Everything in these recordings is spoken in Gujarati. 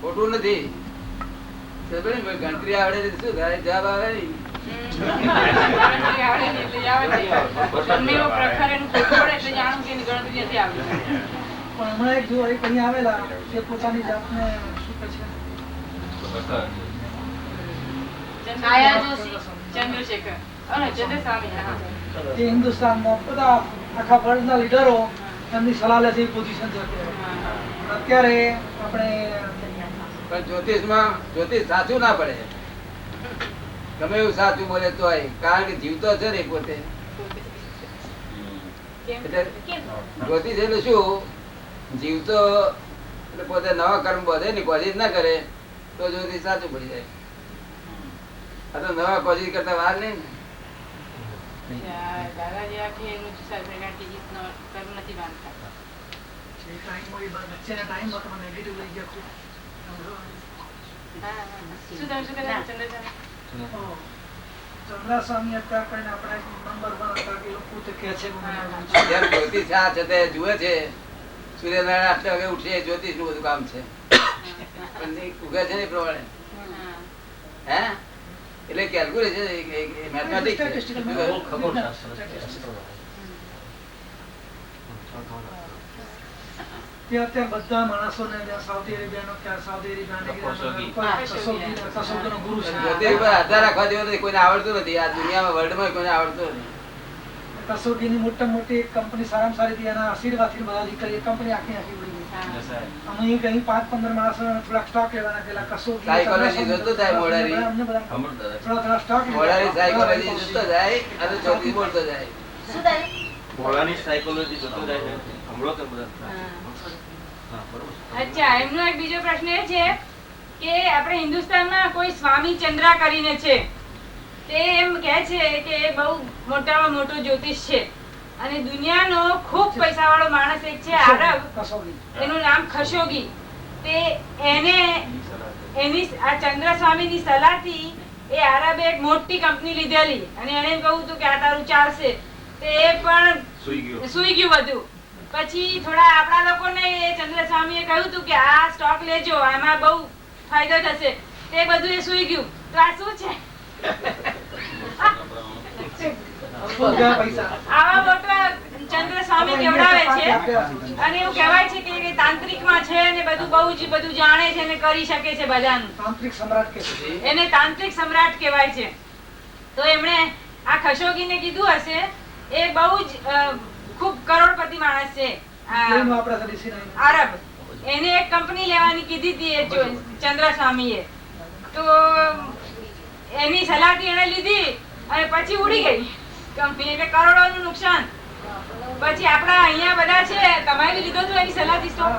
ખોટું નથી. ગણતરી આવડે શું થાય? જવાબ આવે નહીં. હમણાં એક જો અહીં આવેલા તે પોતાની જાતને શું કહે છે હિન્દુસ્તાનમાં બધા આખા વર્લ્ડના લીડરો એમની સલાહ લે છે એ પોઝિશન છે અત્યારે. આપણે પણ જ્યોતિષ સાચું ના પડે. ગમે એવું સાચું બોલે તો કારણ કે જીવતો છે ને પોતે. જ્યોતિષ એટલે શું? જીવતો એટલે પોતે નવા કર્મ બધે ને કોશિશ ના કરે તો જ્યોતિષ સાચું પડી જાય. આ તો નવા કોશિશ કરતા વાર નહીં ને. ચંદ્રાસ્વામી અત્યારે આપણે નંબર 1 હતા કે લોકો તો કહે છે જ્યોતિષ આ છે તે જુએ છે. સૂર્યનારાયણ આટલે વાગે ઉઠે જ્યોતિષ નું બધું કામ છે. ઉગે છે ને પ્રમાણે હે એટલે કેલ્ક્યુલેશન મેથમેટિક્સ. અત્યારે બધા માણસોને સાઉદી અરેબિયાનો ગુરુ છે. આધાર રાખવા જેવો નથી. કોઈને આવડતું નથી. આ દુનિયામાં વર્લ્ડમાં કોઈને આવડતું નથી. કસોટીની મોટા મોટી કંપની સારામાં સારી એના આશીર્વાદથી બધા દીકરી કંપની આખી આખી ઉડી ગઈ. અમે કઈ 5-15 માણસો થોડા સ્ટોક લેવાના પેલા કસોટી સાયકોલોજી જોતો જાય મોડારી. થોડા સ્ટોક મોડારી સાયકોલોજી જોતો જાય અને જ્યોતિષ બોલતો જાય. શું થાય? મોડાની સાયકોલોજી જોતો જાય. હમણો તો બધા. અચ્છા, એમનો એક બીજો પ્રશ્ન એ છે કે આપણે હિન્દુસ્તાનમાં કોઈ સ્વામી ચંદ્રા કરીને છે, તે એમ કહે છે કે એ બહુ મોટામાં મોટો જ્યોતિષ છે અને દુનિયાનો ખૂબ પૈસાવાળો માણસ એક છે આરબ, એનું નામ ખશોગી. તે એને એની આ ચંદ્ર સ્વામીની સલાહથી એ આરબે એક મોટી કંપની લીધેલી અને એને કહ્યું હતું કે આ તારું ચાલશે. તે એ પણ સુઈ ગયું બધું. પછી થોડા આપણા લોકોને એ ચંદ્ર સ્વામીએ કહ્યું હતું કે આ સ્ટોક લેજો, આમાં બહુ ફાયદો થશે. તે બધું એ સુઈ ગયું. તો આ શું છે? આવા મોટા ચંદ્ર સ્વામી કેવડાવે છે અને એવું કહેવાય છે કે તાંત્રિકમાં છે ને બધું બહુ જ બધું જાણે છે ને કરી શકે છે બધાનું. તાંત્રિક સમ્રાટ કહે છે. એને તાંત્રિક સમ્રાટ કહેવાય છે. તો એમણે આ ખશોગીને કીધું હશે. એ બહુ જ ખૂબ કરોડપતિ માણસ છે આરબ. એને એક કંપની લેવાની કીધી હતી ચંદ્ર સ્વામીએ. તો એની સલાહથી એને લીધી અને પછી ઉડી ગઈ કંપની, એટલે કરોડોનું નુકસાન. પછી આપણા અહીંયા બધા છે, તમે લીધો તો એની સલાહથી સ્ટોક.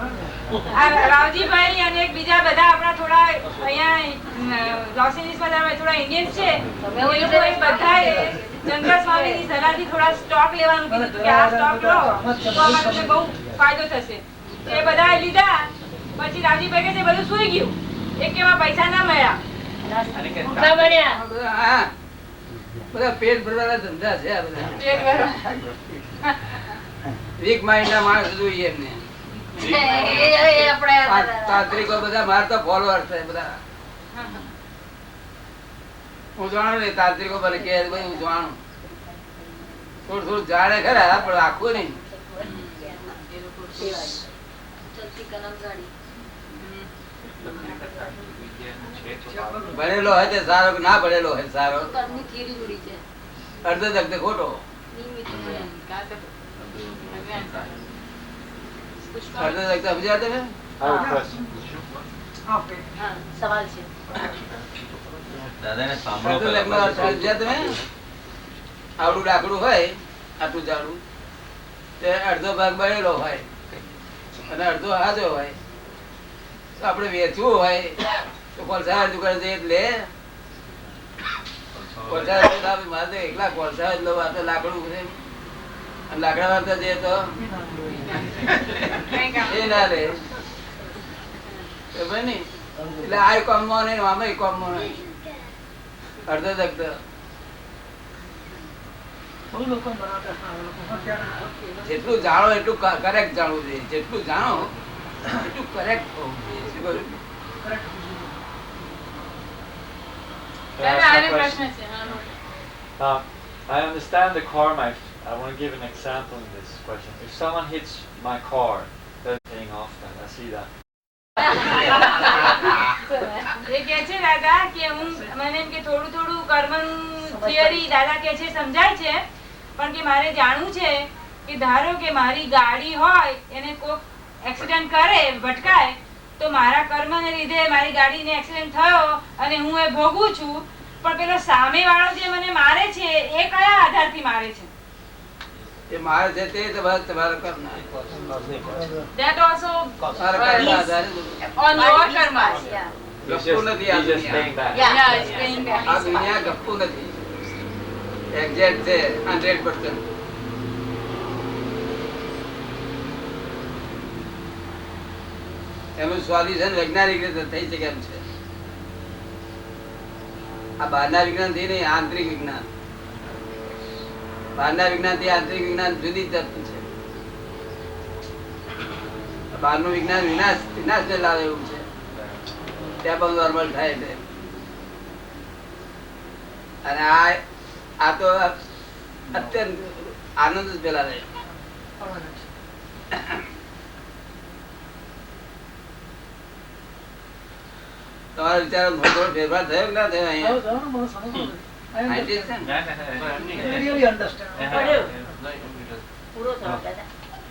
રાવજીભાઈ અને એક બીજા બધા આપણા થોડા અહીંયા લોસ એન્જલિસમાં થોડા ઇન્ડિયન્સ છે, એ લોકોએ બધાએ ચંદ્ર સ્વામીની સલાહથી થોડા સ્ટોક લેવાનું કીધું કે આ સ્ટોક લો તો આમાં તમને બહુ ફાયદો થશે. એ બધા લીધા. પછી રાવજીભાઈ કે બધું સુઈ ગયું. એક એમાં પૈસા ના મળ્યા. બધા પેટ ભરવાના ધંધા છે આ બધા. વીક માઇન્ડ ના માણસ જોઈએ એમને. તાંત્રિકો બધા મારતા ફોલોઅર છે બધા. હું જાણું ને તાંત્રિકો મને કે હું જાણું. થોડું થોડું જાણે ખરા પણ આખું નહીં. ભણેલો હોય તે સારો કે ના ભણેલો હોય સારો. અડધો દગ્ધ ખોટો. અડધો દગ્ધ સમજ્યા તમે? સવાલ છે. આવડું ડાકડું હોય આટલું જાડું તે અડધો ભાગ બળેલો હોય અને અડધો હાજો હોય. તો આપડે વેચવું હોય તો કોલસા દુકાન જઈએ એટલે મારે એકલા કોલસા જ લઉં. આ તો લાકડું છે લાકડા વાળતા જઈએ તો એ ના લે. એટલે આ કોમમાં નહીં આમાં કોમમાં નહીં. અડધો દગ્ધ. જેટલું જાણો એટલું કરેક્ટ જાણવું જોઈએ. જેટલું જાણો એટલું કરેક્ટ હોવું જોઈએ. શું કહ્યું? correct. પ્રશ્ન છે. I understand the karma. I want to give an example in this question. If someone hits my car, they're paying off that. I see that. એ કે છે દાદા કે હું મને એમ કે થોડું થોડું કર્મનું થિયરી દાદા કે છે સમજાય છે, પણ કે મારે જાણવું છે કે ધારો કે મારી ગાડી હોય એને કોક એક્સિડન્ટ કરે, ભટકાય, તો મારા કર્મને લીધે મારી ગાડીને એક્સિડન્ટ થયો અને હું એ ભોગવું છું, પણ પેલો સામેવાળો જે મને મારે છે એ કયા આધારથી મારે છે? એ મારે છે તે તમારા કર્મ. That also તમારા કર્મ આધારે on your karma. ગપ્પુ નથી આ He's just દુનિયા. paying back. Yeah, it's paying back. આ દુનિયા ગપ્પુ નથી, એક્ઝેક્ટ છે 100%. એનું સોલ્યુશન વૈજ્ઞાનિક રીતે થઈ શકે એમ છે. આ બહારના વિજ્ઞાન થી નહીં, આંતરિક વિજ્ઞાન. બહારના વિજ્ઞાન થી આંતરિક વિજ્ઞાન જુદી જ વસ્તુ છે. બહારનું વિજ્ઞાન વિનાશ ને લાવે એવું છે, ત્યાં પણ નોર્મલ થાય છે. અને આ તો અત્યંત આનંદ જ પેલા રહે. તમારા વિચારો થોડો ફેરફાર થયો કે ના થયો? અહીંયા Scientist છે ને? Really understand. પૂરો થયો દાદા.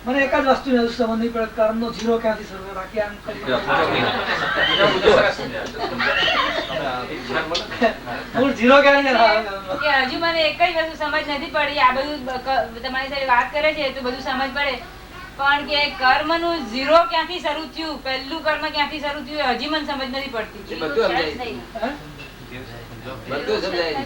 મને એક જ વસ્તુ સમજ નહીં પડે, કર્મનો ઝીરો ક્યાંથી શરૂ થાય? બાકી આમ મૂળ ઝીરો ક્યાંથી આવે? કે હજુ મને એક જ વસ્તુ સમજ નથી પડી. આ બધું તમારી સાથે વાત કરે છે તો બધું સમજ પડે, પણ કે કર્મનું ઝીરો ક્યાંથી શરૂ થયું, પહેલું કર્મ ક્યાંથી શરૂ થયું, હજી મને સમજ નથી પડતી. એ બધું સમજાય છે. હે? બધું સમજાય છે.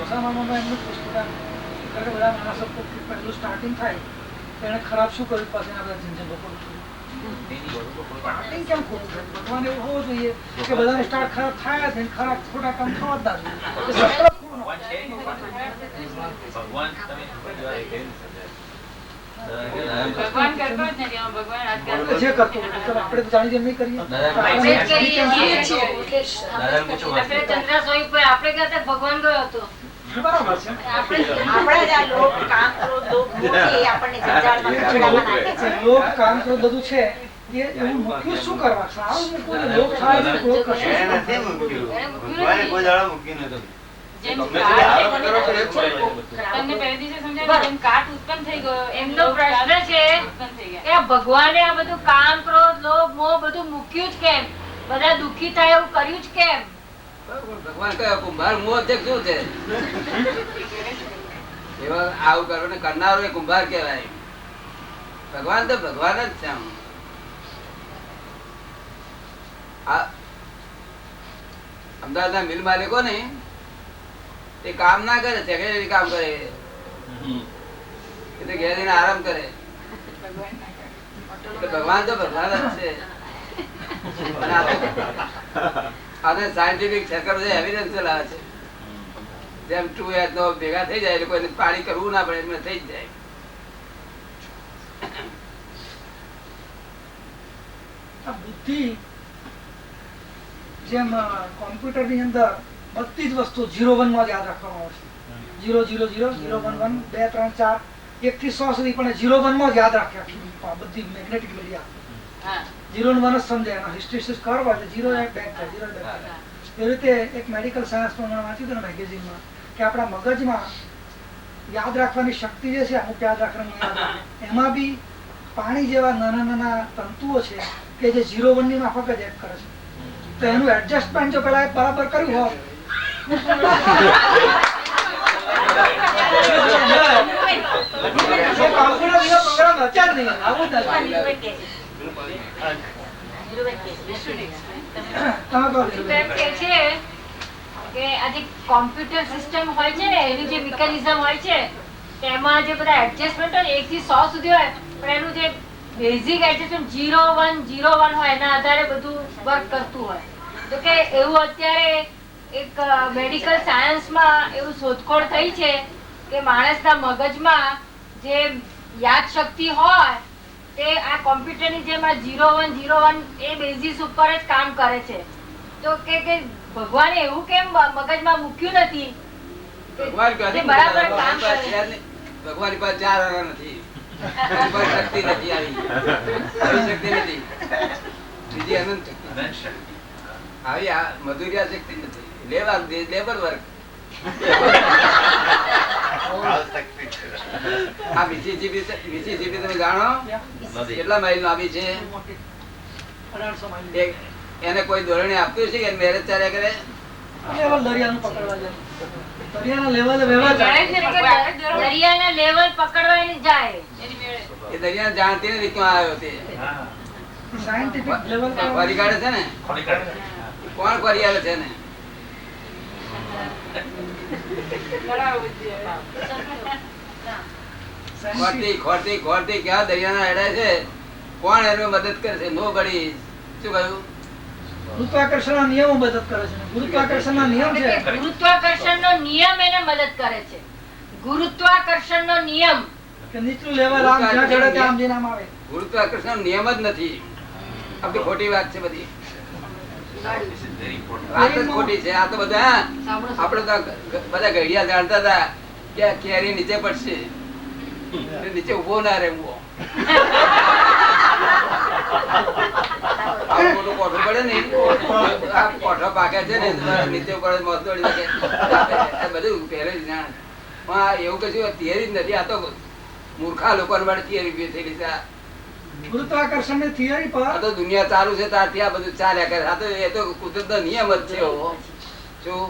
ઓસામામાં એમનું પૂછતું કારણ કે બધા માણસો પહેલું સ્ટાર્ટિંગ થાય તો એને ખરાબ શું કર્યું, પાછળ આ બધા ઝંઝટ બપોર સ્ટાર્ટિંગ કેમ ખોટું થાય? ભગવાન એવું હોવું જોઈએ કે બધાને સ્ટાર્ટ ખરાબ થાય જ નહીં, ખરાબ ખોટા કામ થવા જ ના જોઈએ. ભગવાન કરતો જ નથી. ભગવાન આજ કરતો જે કરતો હોય તો આપણે તો જાણી જેમ નહીં કરીએ. આપણે જ કરીએ છીએ. આપણે ચંદ્રાસોઈ પર આપણે કહેતા ભગવાન ગયો હતો. બરાબર છે. આપણે જ આ લોક કામ ક્રોધ લોભ મોહ એ આપણને જંજાળમાં કચડામાં નાખે છે. લોક કામ તો બધું છે એ એવું મૂક્યું શું કરવા? સારું મૂકવું ને લોક થાય છે, ક્રોધ કરશે શું? જેમ તમને તમને પહેલે દિવસે સમજાવ્યું જેમ કાટ ઉત્પન્ન થઈ ગયો એમનો પ્રશ્ન છે ઉત્પન્ન થઈ ગયા. કે આ ભગવાને આ બધું કામ ક્રોધ લોભ મોહ બધું મૂક્યું જ કેમ? બધા દુઃખી થાય એવું કર્યું જ કેમ? ભગવાન કયો કુંભાર મોહ શું છે? એવા આવું કરવાને કરનારો એ કુંભાર કહેવાય. ભગવાન તો ભગવાન જ છે. આમ અમદાવાદના મિલ માલિકો ને એ કામ ના કરે, સેક્રેટરી કામ કરે, એ તો ઘેર જઈને આરામ કરે. ભગવાન તો ભગવાન જ છે. અને સાયન્ટિફિક ચક્કર છે, એવિડન્સ ચલાવે છે. જેમ 2 નો ભેગા થઈ જાય એટલે કોઈને પાણી કરવું ના પડે, એમને થઈ જ જાય. આ બુદ્ધિ જેમ કોમ્પ્યુટર ની અંદર બધી જ વસ્તુ 0 1 માં જ યાદ રાખવામાં આવે છે. 0 0 0 0 1 1 2 3 4 1 થી 100 સુધી પણ 0 1 માં જ યાદ રાખે. બધી મેગ્નેટિક મીડિયા 0 ને 1 જ સમજાય. એનો હિસ્ટ્રી કર્વ હોય 0 એક બેક થાય, 0 બેક થાય. એ રીતે એક મેડિકલ સાયન્સ માં વાંચ્યું હતું ને મેગેઝિનમાં કે આપણા મગજમાં યાદ રાખવાની શક્તિ જે છે, અમુક યાદ રાખવાની યાદ રાખે, એમાં બી પાણી જેવા નાના નાના તંતુઓ છે કે જે 0 1 ની માફક જ એક્ટ કરે છે. તો એનું એડજસ્ટમેન્ટ જો પેલા બરાબર કર્યું હોત કોમ્પ્યુટર સિસ્ટમ હોય છે ને એની જે મિકેનિઝમ હોય છે તેમાં જે બધા એડજસ્ટમેન્ટ હોય 1 થી 100 સુધી હોય, પણ એનું જે બેઝિક એડજસ્ટમેન્ટ 0101 હોય એના આધારે બધું વર્ક કરતું હોય. તો કે એવું અત્યારે એક મેડિકલ સાયન્સમાં એવું શોધખોળ થઈ છે કે માણસના મગજમાં જે યાદ શક્તિ હોય તે આ કોમ્પ્યુટરની જેમ આ 0101 એ બેઝિસ ઉપર જ કામ કરે છે. તો કે ભગવાને એવું કેમ મગજમાં મૂક્યું નથી ભગવાન કે બરાબર કામ કરે? ભગવાન પાસે 4 આરા નથી, એની પાસે શક્તિ નથી, આવી શક્તિ નથી, બીજી અનંત શક્તિ, આવી આ મધુરિયા શક્તિ નથી. Labour work. આ મિસિસિપી તમે જાણો કેટલા માઇલ લાંબી છે? 1800 માઇલ. એને કોઈ ધોરણે આપતું છે કે મેરેજ ચાલ્યા કરે? લેવલ દરિયાનું પકડવા જાય. દરિયાના લેવલે વહેવા જાય. દરિયાના લેવલ પકડવાની જાય. એ દરિયા જાણતી નથી ક્યાં આવ્યો તે. સાયન્ટિફિક લેવલ ફરી કાઢે છે ને? કોણ ફરી આવે છે ને? ખોરતી ક્યાં દરિયાના હેડાય છે? કોણ એનો મદદ કરે છે? નો બડી. શું કહ્યું? ગુરુત્વાકર્ષણના નિયમો મદદ કરે છે. ગુરુત્વાકર્ષણના નિયમ છે. ગુરુત્વાકર્ષણનો નિયમ એને મદદ કરે છે. ગુરુત્વાકર્ષણનો નિયમ કે નીચલું લેવલ આમ જ્યાં ચડે ત્યાં આમ જઈને આમ આવે. ગુરુત્વાકર્ષણ નિયમ જ નથી. આપણી ખોટી વાત છે બધી. વાત જ ખોટી છે. આ તો બધા આપડે તો બધા ઘડિયા જાણતા હતા કે આ કેરી નીચે પડશે, નીચે ઉભો ના રહેવો. આવું મોટું કોઠું પડે ને, આ કોઠો પાકે છે ને નીચે પડે મસ્ત દોડી નાખે. આ બધું પહેલે જ જાણે. એવું કશું થિયરી જ નથી. આ તો મૂર્ખા લોકો માટે થિયરી થયેલી છે. ગુરુત્વાકર્ષણની થિયરી પર આ તો દુનિયા ચાલુ છે ત્યારથી આ બધું ચાલ્યા કરે. આ તો એ તો કુદરતનો નિયમ જ છે. શું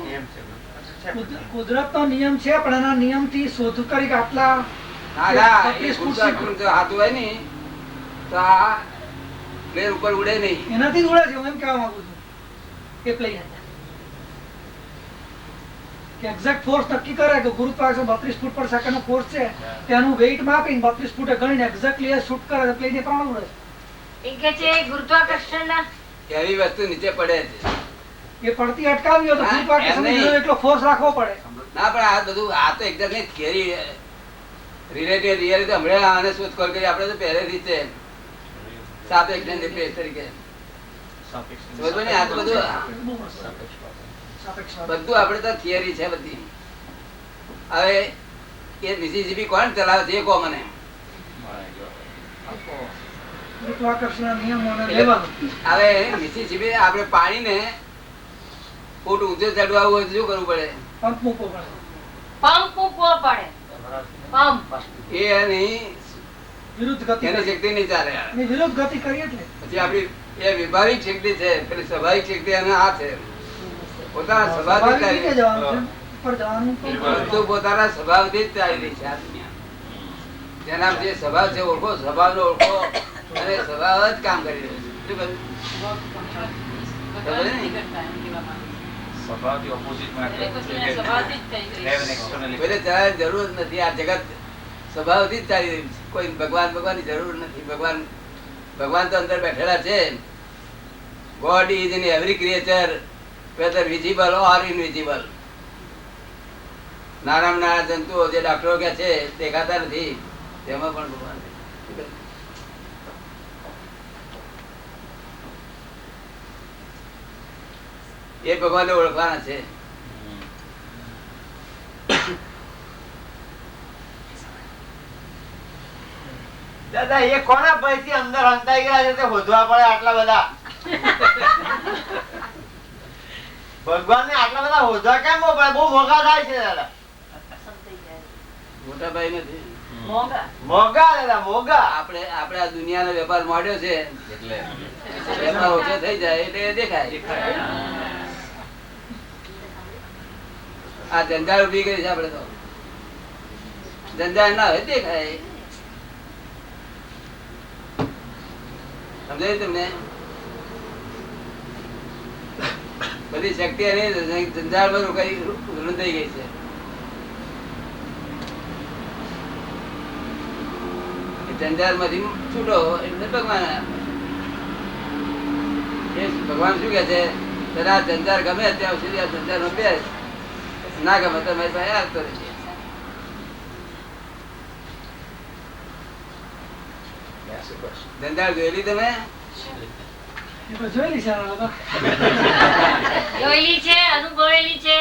કુદરતનો નિયમ છે, પણ એના નિયમથી શોધ કરી કે આટલા ના એ ગુરુત્વાકર્ષણ જો હાથ હોય ને તો આ પ્લેન ઉપર ઉડે નહીં. એનાથી જ ઉડે છે. હું એમ કહેવા માંગુ છું એ પ્લેન કે એક્ઝેક્ટ ફોર્સ નક્કી કરે કે ગુરુત્વાકર્ષણ 32 ફૂટ પર સેકન્ડનો ફોર્સ છે, તેનું વેઇટ માપીને 32 ફૂટે ગણીને એક્ઝેક્ટલી એ શૂટ કરે તો પ્લેન એ પ્રમાણે ઉડે એ કે છે ગુરુત્વાકર્ષણના એવી વસ્તુ નીચે પડે છે. છે. એ પડતી અટકાવી હોય તો હા, ગુરુત્વાકર્ષણનો એમ નહીં. એટલો ફોર્સ રાખવો પડે. ના પણ આ બધું આ તો એકદમ થિયરી રિલેટિવ રિયાલિટી હમણાં આને શોધખોળ કરી. આપણે તો પહેલેથી છે સાપેક્ષ તરીકે સમજો ને. આ તો બધું સાપેક્ષ બધું આપણે તો થિયરી છે બધી. હવે એ મિસિસિપી કોણ ચલાવે છે એ કહો મને. ગુરુત્વાકર્ષણના નિયમો અને લેવલ. હવે મિસિસિપી આપણે પાણીને ફૂટ ઊંચે ચડવાવું હોય તો શું કરવું પડે? પંપ મૂકવો પડે. પંપ મૂકવો પડે. પંપ એ એની વિરુદ્ધ ગતિ એની કરીએ. શક્તિ નહીં ચાલે. એની વિરુદ્ધ ગતિ કરીએ એટલે પછી આપડી એ વિભાવિક શક્તિ છે, પેલી સ્વાભાવિક શક્તિ અને આ છે પોતાના સ્વભાવથી સ્વાભાવિક રીતે ચાલી જવાનું છે. ઉપર જવાનું તો બધું પોતાના સ્વભાવથી જ ચાલી રહી છે આ દુનિયા. જેના જે સ્વભાવ છે ઓળખો, સ્વભાવનો ઓળખો અને સ્વભાવ જ કામ કરી રહ્યો છે. શું કહ્યું? સ્વભાવથી opposite માં કોઈને ચલાવવાની જરૂર જ નથી. આ જગત સ્વભાવથી જ ચાલી રહ્યું છે. કોઈ ભગવાનની જરૂર નથી. ભગવાન તો અંદર બેઠેલા છે. God is in every creature, whether visible or invisible. નાના જંતુઓ જે ડોક્ટરો કે છે દેખાતા નથી, તેમાં પણ ભગવાન છે. એ ભગવાનને ઓળખવાના છે. દાદા એ કોના પૈસી અંદર હંતાઈ ગયા છે તે શોધવા પડે આટલા બધા ભગવાન ને આટલા બધા શોધવા કેમ પડે? બહુ મોંઘા થાય છે દાદા. મોટા ભાઈ નથી. મોંઘા દાદા મોંઘા. આપણે આ દુનિયાનો વેપાર માંડ્યો છે એટલે વેપાર ઓછો થઈ જાય એટલે દેખાય. આ જંજાળ ઉભી કરી છે. આપડે તો જંજાળ ના હોય દેખાય. સમજાય તમને? બધી શક્તિ જંજાળ માં રૂંધાઈ ગઈ છે. જંજારમાંથી છૂટો એટલે ભગવાન આપે. એ ભગવાન શું કે છે, તને આ જંજાર ગમે ત્યાં સુધી આ જંજારમાં બેસ, ના ગમે તો મારી પાસે આવતો રહેજે. જંજાર જોયેલી તમે? એ તો જોયેલી છે આ તો. જોયેલી છે, અનુભવેલી છે.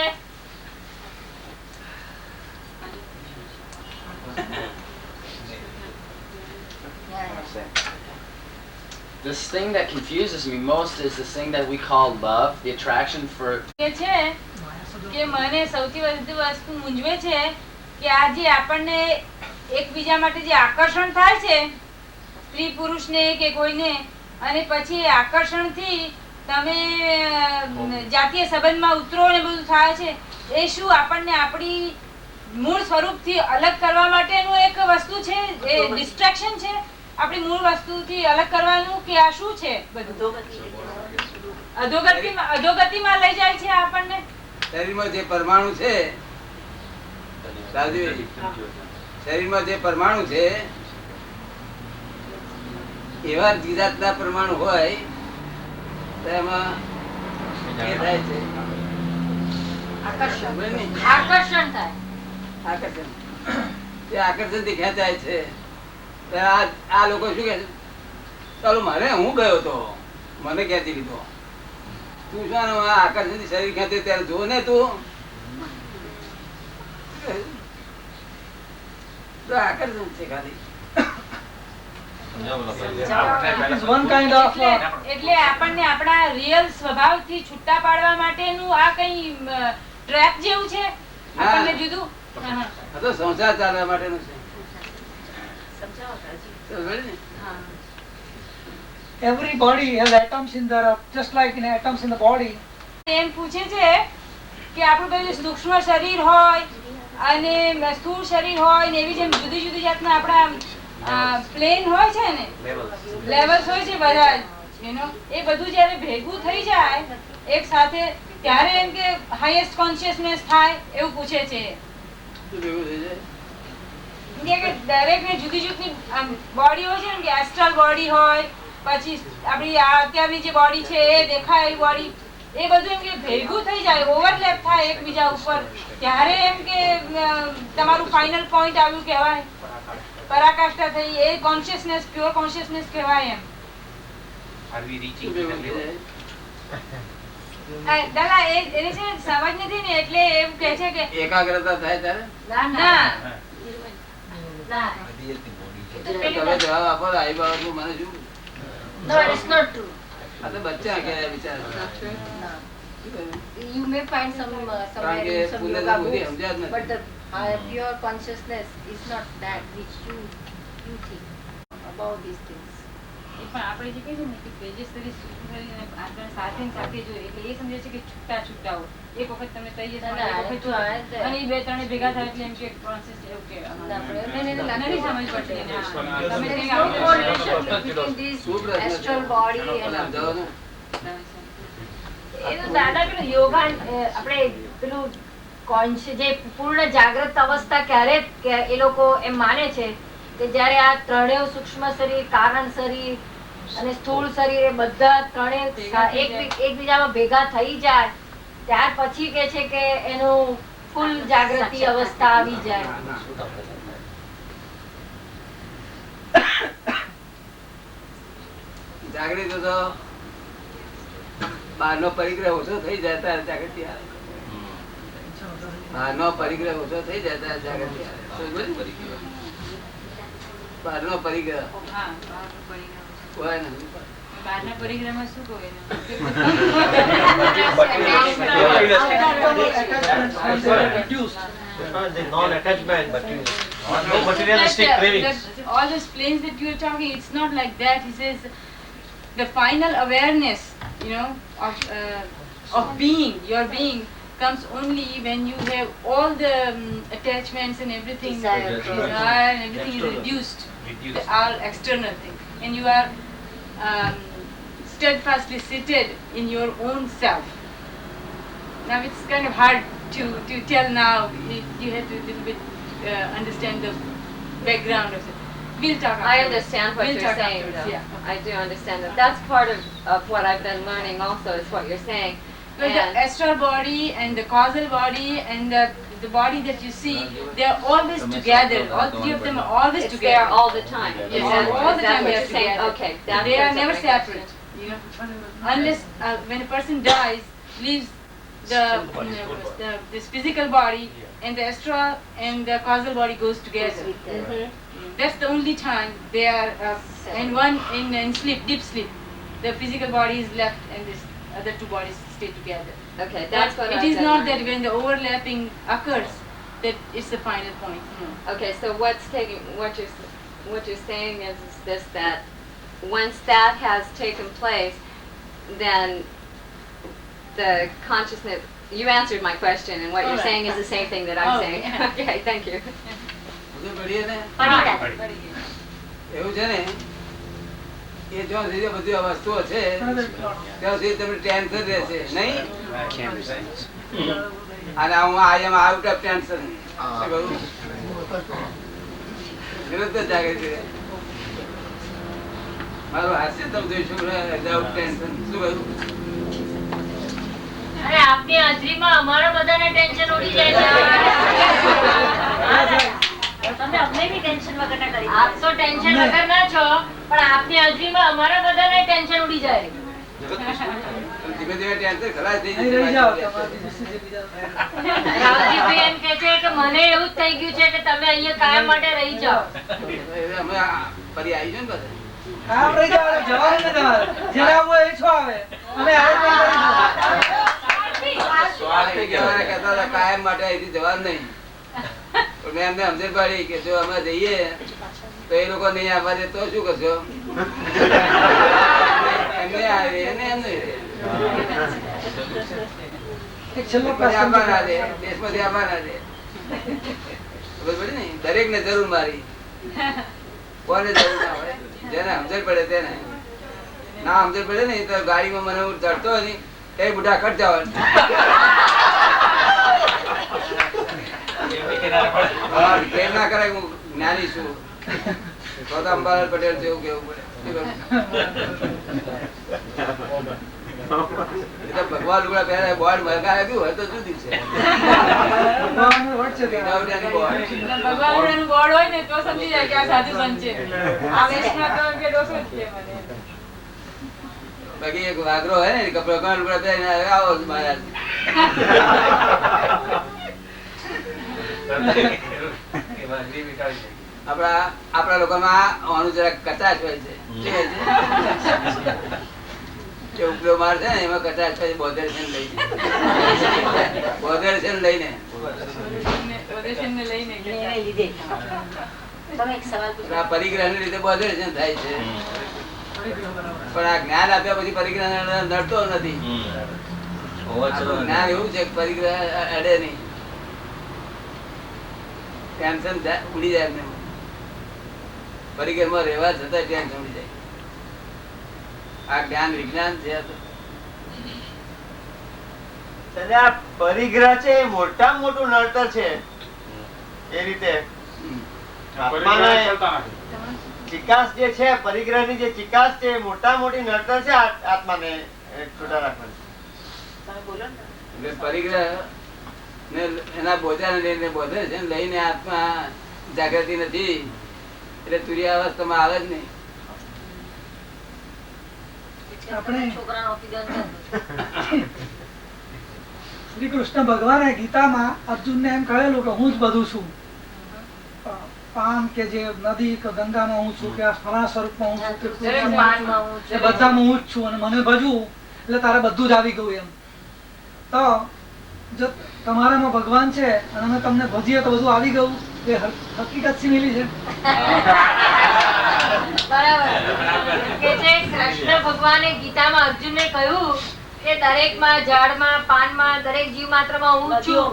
This thing that confuses me most is this thing that we call love, the attraction for કે છે કે મને સૌથી વધુ વસ્તુ મૂંઝવે છે કે આ જે આપણને એકબીજા માટે જે આકર્ષણ થાય છે સ્ત્રી પુરુષને કે કોઈને, અને પછી એ આકર્ષણથી તમે જાતીય સંબંધમાં ઉતરો ને બધું થાય છે, એ શું આપણને આપણી મૂળ સ્વરૂપથી અલગ કરવા માટેનું એક વસ્તુ છે, એ ડિસ્ટ્રેક્શન છે આપણી મૂળ વસ્તુથી અલગ કરવાનું, કે આ શું છે બધું? અધોગતિમાં લઈ જાય છે આપણને. શરીરમાં જે પરમાણુ છે, શરીરમાં જે પરમાણુ છે એવા જ જાતના પરમાણુ હોય તો એમાં એ થાય છે આકર્ષણ બરાબર ને? આકર્ષણ થાય. આકર્ષણ. તે આકર્ષણથી ખેંચાય છે. તો આ લોકો શું કે છે, ચાલો મારે હું ગયો તો મને ખેંચી લીધો. તું શું આકર્ષણથી શરીર ખેંચે ત્યારે જો ને તું તો આકર્ષણ છે ખાલી. It's one kind of એટલે આપણને આપણા રિયલ સ્વભાવથી છૂટા પાડવા માટેનું આ કઈ ટ્રેપ જેવું છે આપણને જુદું. આ તો સંસાર ચાલવા માટેનું છે. સમજે ને? every body has atoms in the, just like in atoms in the body. એમ પૂછે છે કે આપણું પેલું સૂક્ષ્મ શરીર હોય અને સ્થૂળ શરીર હોય ને એવી જેમ જુદી જુદી જાતના આપણા પ્લેન હોય છે ને, લેવલ્સ હોય છે બધા, યુ નો, એ બધું જ્યારે ભેગું થઈ જાય એક સાથે ત્યારે એમ કે હાઈએસ્ટ કોન્શિયસનેસ થાય એવું પૂછે છે. શું ભેગું થઈ જાય? કે દરેક ને જુદી જુદી બોડી હોય છે ને, કે એસ્ટ્રલ બોડી હોય, પછી આપણી અત્યારની જે બોડી છે એ દેખાય એવી બોડી, એ બધું એમ કે ભેગું થઈ જાય, ઓવરલેપ થાય એકબીજા ઉપર, ત્યારે એમ કે તમારું ફાઇનલ પોઈન્ટ આવ્યું કહેવાય, પરાકાષ્ઠા થઈ, એ કોન્શિયસનેસ, પ્યોર કોન્શિયસનેસ કહેવાય એમ. શું ભેગું થઈ જાય? દાદા એને છે સમજ નથી ને એટલે એમ કહે છે કે એકાગ્રતા થાય ત્યારે ના તમે જવાબ આપો. આવી બાબતનું મને શું? No, it's not true. આ તો બચ્ચા કહેવાય બિચારા. You may find some somewhere કે in some પુણ્ય yoga બુદ્ધિ books, સમજ્યા જ નથી. but the pure consciousness is not that which you think about these things. પણ આપણે જે કહીએ છીએ ને કે તેજસ્વી સૂક્ષ્મ આપણે સાથે ને સાથે જોઈએ એટલે એ સમજે છે કે છૂટા છૂટા હોય. એક વખત તમને તેજસ મળે, એક વખત છૂટા. અને એ બે ત્રણે ભેગા થાય એટલે એમ કે કોન્શિયસ એવું કે નથી સમજ પડતી એને. તમે There is કંઈક no આપણે correlation between this શું પ્રશ્ન છે? astral body ભલે and સમજાવો ને. એ તો દાદા પેલું યોગા આપણે પેલું જે પૂર્ણ જાગ્રત અવસ્થા ક્યારે એ લોકો એમ માને છે કે જ્યારે આ ત્રણેય સૂક્ષ્મ શરીર, કારણ શરીર અને સ્થૂળ શરીર એ બધા ત્રણેય એકબીજામાં ભેગા થઈ જાય ત્યાર પછી કે છે કે એનું ફૂલ જાગૃતિ અવસ્થા આવી જાય. જાગૃતિ તો બહારનો પરિગ્રહ ઓછો થઈ જાય ત્યારે જાગૃતિ આવે. બહારનો પરિગ્રહ ઓછો થઈ જાય ત્યારે જાગૃતિ આવે. બહારનો પરિગ્રહ હોય ને બહારના પરિગ્રહમાં શું કહે non-attachment, but no materialistic cravings. all those planes that you are talking, it's not like that. He says the final awareness, you know, of being, your being comes only when you have all the attachments and everything, Desire, desire and everything is reduced, all external thing, and you are steadfastly seated in your own self. Now it's kind of hard to tell now. You have to a little bit understand the background of it. We'll talk I afterwards. understand what We'll you're talk saying, afterwards, though. yeah. I do understand that. That's part of what I've been learning also, is what you're saying. But the astral body and the causal body and the body that you see, they are always together. All three of them are always It's together. there all the time. Yes, Is that, all the is that time what they are you're saying? together. Okay. that They are clears up never my separate. question. You know, unless when a person dies, leaves this physical body and the astral and the causal body goes together. Mhm. That's the only time they are and one in sleep, deep sleep. The physical body is left and this other two bodies stay together. Okay, that's But what it I've is been not that learning. when the overlapping occurs that it's the final point. No. Okay, so what you're saying is this, that once that has taken place, then the consciousness, you answered my question, and what you're Alright. saying is the same thing that I'm Oh, saying. yeah. Okay, thank you. બધું પડીએ ને પરિણામ. એવું છે ને એ જ્યાં સુધી બધી આ વસ્તુઓ છે ત્યાં સુધી તમને ટેન્શન રહેશે નહીં. અને હું આઈ એમ આઉટ ઓફ ટેન્શન નિરંતર જાગૃતિ રહે. મારું હાસ્ય તમે જોઈશું વિધાઉટ ટેન્શન. શું કહ્યું? અરે આપની હાજરીમાં અમારા બધાને ટેન્શન ઉડી જાય છે. તમે અમને બી ટેન્શન વગરના કરી દીધા. આપ તો ટેન્શન વગરના છો, પણ આપની હાજરીમાં અમારા બધાને ટેન્શન ઉડી જાય. ધીમે ધીમે ટેન્શન ખલાસ થઈ અહીં રહી જાઓ જશે. તમારી દૃષ્ટિથી બીજા. રાવજીભાઈ એમ કે છે કે મને એવું જ થઈ ગયું છે કે તમે અહીંયા કાયમ માટે રહી જાઓ. અમે ફરી આવીશું ને બધા. આમ રહી જાઓ, જવાનું ને તમારે. જ્યારે આવવું હોય એ છો આવે. અમે આવી કહેતા હતા કાયમ માટે અહીંથી જવાનું નહીં. પણ મેં એમને સમજણ પાડી કે જો અમે જઈએ તો એ લોકો નહીં આવવા દે તો શું કરશો? એમને આવે એને એમ નહીં રહે. એક છેલ્લો દેશમાંથી આવવા ના દે, પ્રશ્ન. દેશમાંથી આવવા ના દે. ખબર પડી ને? દરેકને જરૂર મારી. કોને જરૂર ના હોય? જેને સમજણ પડે તેને. ના સમજણ પડે ને તો ગાડીમાં મને હું ચડતો નહીં એ બુઢા કટ જવાનું. પ્રેમ ના કરાય, હું જ્ઞાની છું તો અંબાલાલ પટેલ છે એવું કેવું પડે. એ તો ભગવાન લુગડા પહેરે બોર્ડ મગાવ્યું હોય તો જુદી છે. ભગવાનનો વટ છે ત્યાં. Without any board. ભગવાનનું બોર્ડ હોય ને તો સમજી જાય કે આ સાધુ સંત છે. આ વેશમાં તો કે દોષો જ છે મને. બાકી એક વાઘરો હોય ને ભગવાન લુગડા પહેરીને આવો મહારાજ. આપણા લોકોમાં આનું જરાક કચાશ હોય છે. શું હોય છે? કે ઉપલો માર છે ને એમાં કચાશ હોય છે. બોધેરશન લઈને પ્રદર્શનને લઈને કે આ પરિગ્રહ ને લીધે બોધેરશન થાય છે. પણ આ જ્ઞાન આપ્યા પછી પરિગ્રહ નડતો નથી. આપણું જ્ઞાન એવું છે કે પરિગ્રહ અડે નહીં. ટેન્શન ઉડી જાય એમને. પરિગ્રહમાં રહેવા છતાં ટેન્શન ઉડી જાય. આ જ્ઞાન વિજ્ઞાન છે. એટલે આ પરિગ્રહ છે એ મોટામાં મોટું નડતર છે. એ રીતે આત્માના ચિકાસ જે છે, પરિગ્રહની જે ચિકાસ છે એ મોટામાં મોટી નડતર છે આત્માને છૂટા રાખવાની. એટલે પરિગ્રહ ને એના બોજા ને લઈને બોધે છે, લઈને આત્મા જાગૃતિ નથી એટલે તુર્ય અવસ્થામાં આવે જ નહીં. આપણે શ્રી કૃષ્ણ ભગવાને ગીતામાં અર્જુનને એમ કહેલું કે હું જ બધું છું. પાન કે જે નદી કે ગંગામાં હું છું, કે આ ફલા સ્વરૂપમાં હું છું, કે પૃથ્વીમાં હું છું, એ બધામાં હું જ છું અને મને ભજવું એટલે તારે બધું જ આવી ગયું. એમ તો જો તમારામાં ભગવાન છે અને અમે તમને ભજીએ તો બધું આવી ગયું, એ હકીકત સી મિલી છે. બરાબર કે છે કૃષ્ણ ભગવાને ગીતામાં અર્જુનને કહ્યું કે દરેકમાં, ઝાડમાં, પાનમાં, દરેક જીવ માત્રમાં હું છું.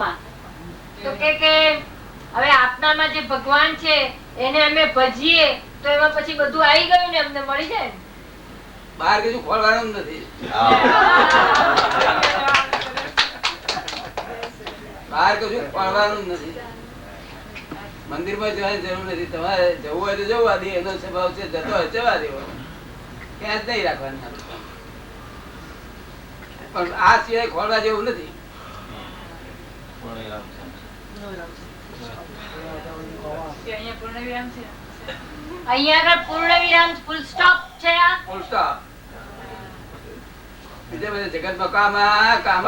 તો કે હવે આપનામાં જે ભગવાન છે એને અમે ભજીએ તો એમાં પછી બધું આવી ગયું ને અમને મળી જાય ને. બહાર કશું ખોલવાનું જ નથી. બહાર કશું ખોલવાનું જ નથી. મંદિરમાં જવાની જરૂર નથી. તમારે જવું હોય તો જવા દે, એનો સ્વભાવ છે, જતો હોય જવા દેવો, ક્યાં જ નહીં રાખવાની. પણ આ સિવાય ખોલવા જેવું નથી. અહીંયા આગળ પૂર્ણ વિરામ ફૂલ સ્ટોપ છે. આ ફૂલ સ્ટોપ. બીજા બધા જગતમાં કામ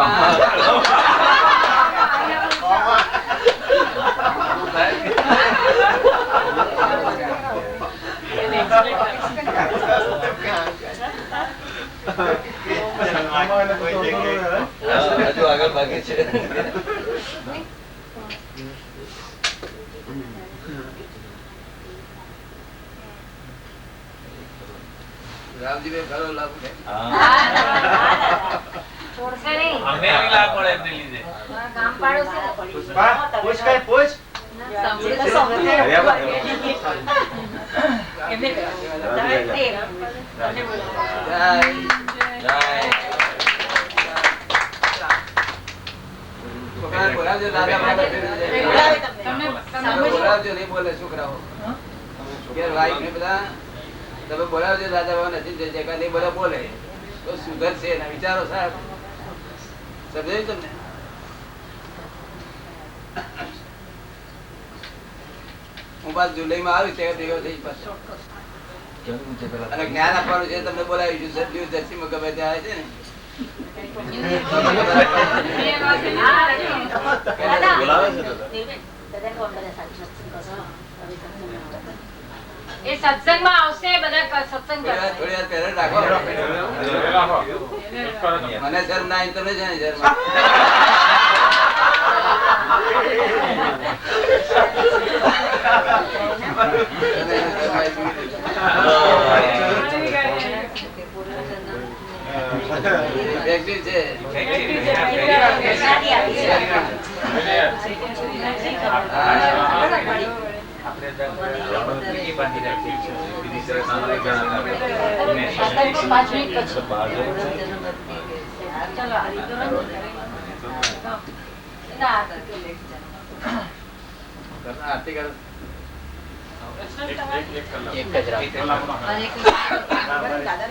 હજુ આગળ બાકી છે. રામજીભાઈ ખરો લાભ છે. છોડશે નહીં. ગામ પુષ્પા, પૂછ કઈ પૂછ. છોકરાને બોલાવજો, દાદા બોલાવજો, નહીં બોલે છોકરાઓ. વાઈફ ને બધા તમે બોલાવજો, દાદા બાબા નથી જગ્યા નહીં બધા બોલે તો સુધરશે એના વિચારો સાહેબ. સમજાયું તમને? હું પાછું જુલાઈમાં આવી તે ભેગો થઈ પાછો. અને જ્ઞાન આપવાનું છે તમને બોલાવીશું. સદીઓ દર્શીમાં ગમે ત્યાં આવે છે ને એ સત્સંગમાં આવશે. બધા સત્સંગ કરશે. થોડી વાર પહેલા રાખો. મને શરમ ના આવી તમને છે ને શરમ. પ્રેક્ટિસ છે. આરતી કરો. દાદા